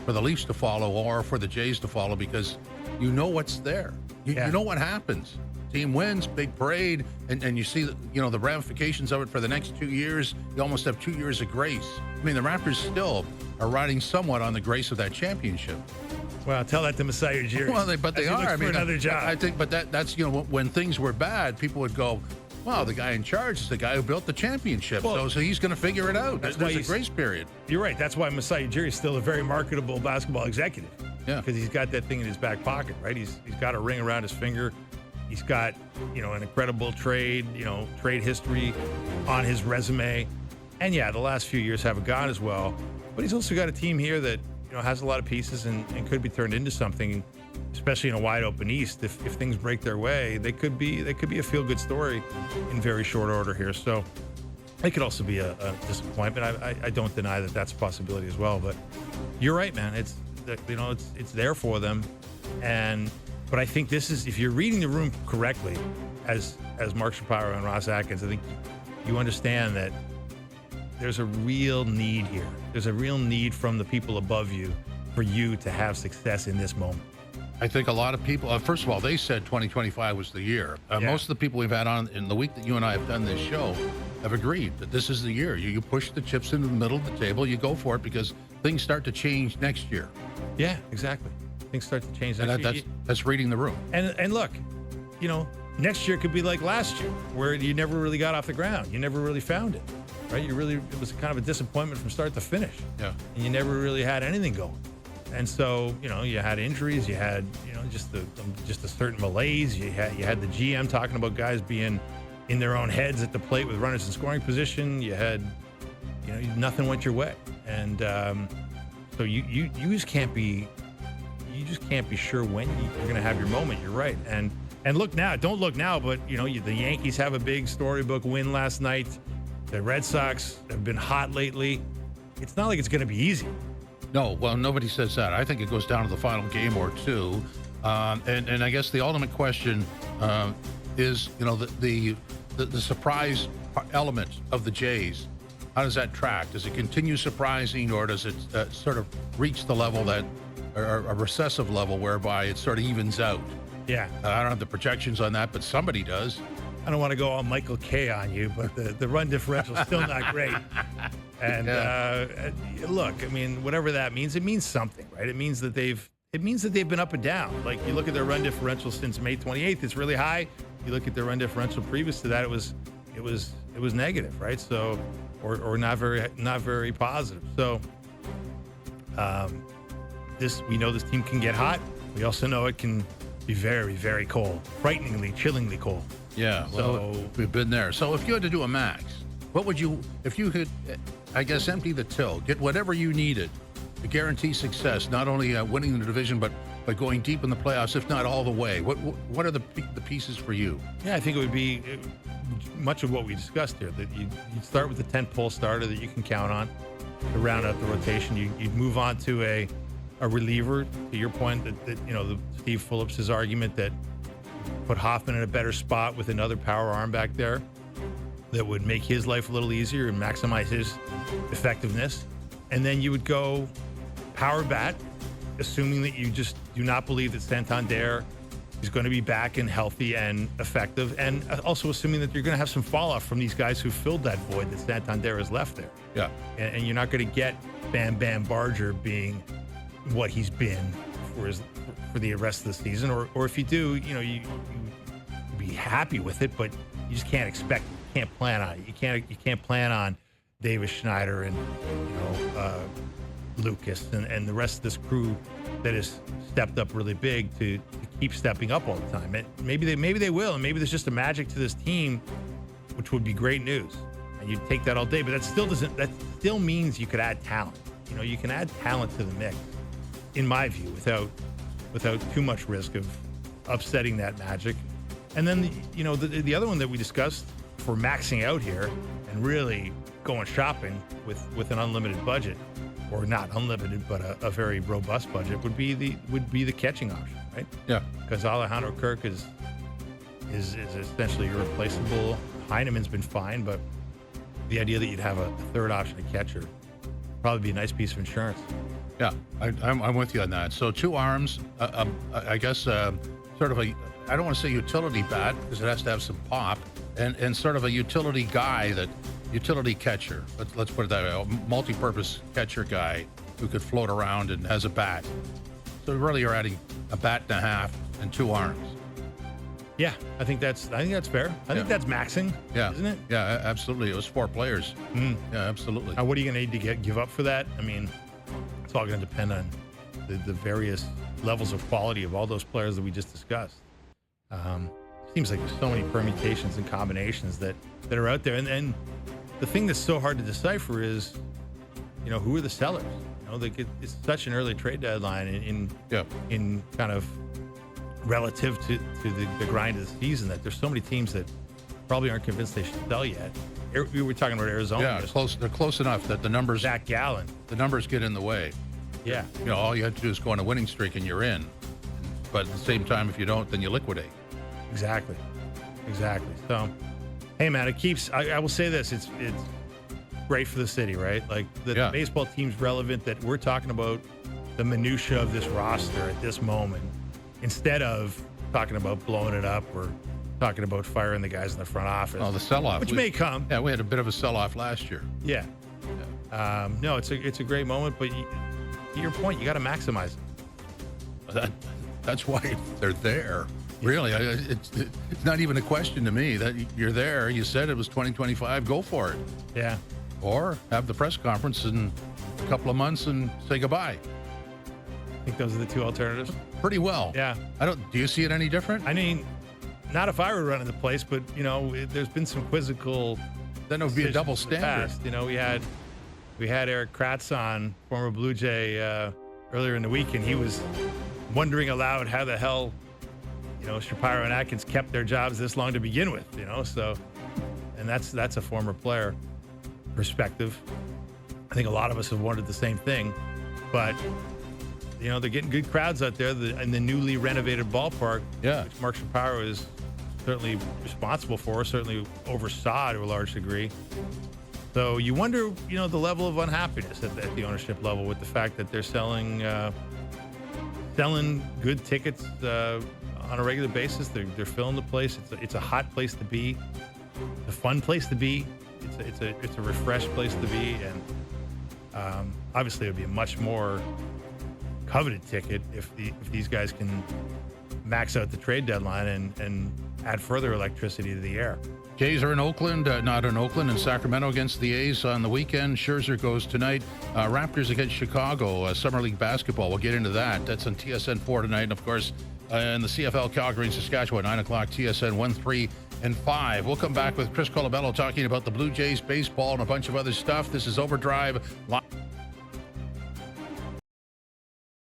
for the Leafs to follow or for the Jays to follow because you know what's there. You know what happens. Team wins, big parade, and you see the ramifications of it for the next 2 years. You almost have 2 years of grace. I mean, the Raptors still are riding somewhat on the grace of that championship. Well, tell that to Masai Ujiri. Well, but they are. I mean, another job. I think, but that's when things were bad, people would go, "Wow, the guy in charge is the guy who built the championship, so he's going to figure it out." There's a grace period. You're right. That's why Masai Ujiri is still a very marketable basketball executive. Yeah, because he's got that thing in his back pocket, right? He's got a ring around his finger. He's got an incredible trade history on his resume, and the last few years haven't gone as well. But he's also got a team here that has a lot of pieces and could be turned into something, especially in a wide open East. If things break their way, they could be a feel good story in very short order here. So it could also be a disappointment. I don't deny that that's a possibility as well. But you're right, man. It's there for them, but I think this is, if you're reading the room correctly, as Mark Shapiro and Ross Atkins, I think you understand that there's a real need here. There's a real need from the people above you for you to have success in this moment. I think a lot of people, first of all, they said 2025 was the year. Most of the people we've had on in the week that you and I have done this show have agreed that this is the year. You push the chips into the middle of the table, you go for it because things start to change next year. Yeah, exactly. Things start to change next year. That's reading the room. And look, next year could be like last year, where you never really got off the ground. You never really found it, right? It was kind of a disappointment from start to finish. Yeah. And you never really had anything going. And so, you had injuries, you had, just a certain malaise. You had the GM talking about guys being in their own heads at the plate with runners in scoring position. You had, nothing went your way. And so you just can't be sure when you're going to have your moment. You're right. And look now, don't look now, but the Yankees have a big storybook win last night. The Red Sox have been hot lately. It's not like it's going to be easy. No, well, nobody says that. I think it goes down to the final game or two. And I guess the ultimate question is, the surprise element of the Jays. How does that track? Does it continue surprising, or does it sort of reach the level that, or a recessive level whereby it sort of evens out? Yeah. I don't have the projections on that, but somebody does. I don't want to go all Michael K on you, but the run differential is still not great. And look, I mean, whatever that means, it means something, right? It means that they've been up and down. Like, you look at their run differential since May 28th, it's really high. You look at their run differential previous to that, it was negative, right? So, or not very positive. So, we know this team can get hot. We also know it can be very, very cold, frighteningly, chillingly cold. Yeah, well, so we've been there. So if you had to do a max, what would you, if you could, I guess, empty the till, get whatever you needed to guarantee success, not only winning the division, but going deep in the playoffs, if not all the way? What are the pieces for you? Yeah, I think it would be much of what we discussed here, that you'd start with the 10-pole starter that you can count on to round out the rotation. You'd move on to a reliever, to your point, that Steve Phillips' argument that put Hoffman in a better spot with another power arm back there that would make his life a little easier and maximize his effectiveness. And then you would go power bat, assuming that you just do not believe that Santander is going to be back and healthy and effective, and also assuming that you're going to have some fall off from these guys who filled that void that Santander has left there. Yeah. And you're not going to get Bam Bam Barger being what he's been for the rest of the season, or if you do, you be happy with it, but you just can't plan on it. You can't plan on Davis Schneider and Lucas and the rest of this crew that has stepped up really big to keep stepping up all the time. Maybe they will, and maybe there's just a magic to this team, which would be great news. And you'd take that all day, but that still means you could add talent. You can add talent to the mix, in my view, without too much risk of upsetting that magic. And then the other one that we discussed for maxing out here and really going shopping with an unlimited budget, or not unlimited, but a very robust budget, would be the catching option, right? Yeah. Because Alejandro Kirk is essentially irreplaceable. Heineman's been fine, but the idea that you'd have a third option, a catcher, probably be a nice piece of insurance. Yeah, I'm with you on that. So 2 arms, I guess, sort of a, I don't want to say utility bat because it has to have some pop, and sort of a utility catcher. Let's put it that way, a multi-purpose catcher guy who could float around and has a bat. So really, you're adding a bat and a half and 2 arms. Yeah, I think that's fair. I think that's maxing, Yeah, isn't it? Yeah, absolutely. It was 4 players. Yeah, absolutely. Now, what are you going to need to give up for that? I mean, it's all going to depend on the various levels of quality of all those players that we just discussed. Seems like there's so many permutations and combinations that are out there. And the thing that's so hard to decipher is, who are the sellers? It's such an early trade deadline in kind of relative to the grind of the season that there's so many teams that probably aren't convinced they should sell yet. We were talking about Arizona. Yeah, they're close enough that the numbers. Zach Gallen. The numbers get in the way. Yeah. All you have to do is go on a winning streak and you're in. But at the same time, if you don't, then you liquidate. Exactly. So, hey man, it keeps. I will say this: it's great for the city, right? Like the baseball team's relevant. That we're talking about the minutia of this roster at this moment, instead of talking about blowing it up or talking about firing the guys in the front office. Oh, the sell-off, which may come. Yeah, we had a bit of a sell-off last year. Yeah. No, it's a great moment, but to your point, you got to maximize it. That's why they're there. Really, it's not even a question to me that you're there. You said it was 2025. Go for it. Yeah. Or have the press conference in a couple of months and say goodbye. I think those are the 2 alternatives. Pretty well. Yeah. Do you see it any different? I mean, not if I were running the place, but there's been some quizzical. Then it would be a double standard. We had Eric Kratz on, former Blue Jay, earlier in the week, and he was wondering aloud how the hell, Shapiro and Atkins kept their jobs this long to begin with. So, and that's a former player perspective. I think a lot of us have wondered the same thing, but they're getting good crowds out there in the newly renovated ballpark, which Mark Shapiro is certainly responsible for, certainly oversaw to a large degree. So you wonder, the level of unhappiness at the ownership level with the fact that they're selling good tickets on a regular basis. They're filling the place. It's a hot place to be, a fun place to be. It's a refreshed place to be, and obviously it would be a much more coveted ticket if these guys can max out the trade deadline and add further electricity to the air. Jays are in Oakland, not in Oakland, and Sacramento against the A's on the weekend. Scherzer goes tonight. Raptors against Chicago, Summer League basketball. We'll get into that. That's on TSN 4 tonight, and of course, in the CFL, Calgary and Saskatchewan, 9 o'clock, TSN 1, 3, and 5. We'll come back with Chris Colabello talking about the Blue Jays, baseball, and a bunch of other stuff. This is Overdrive Live.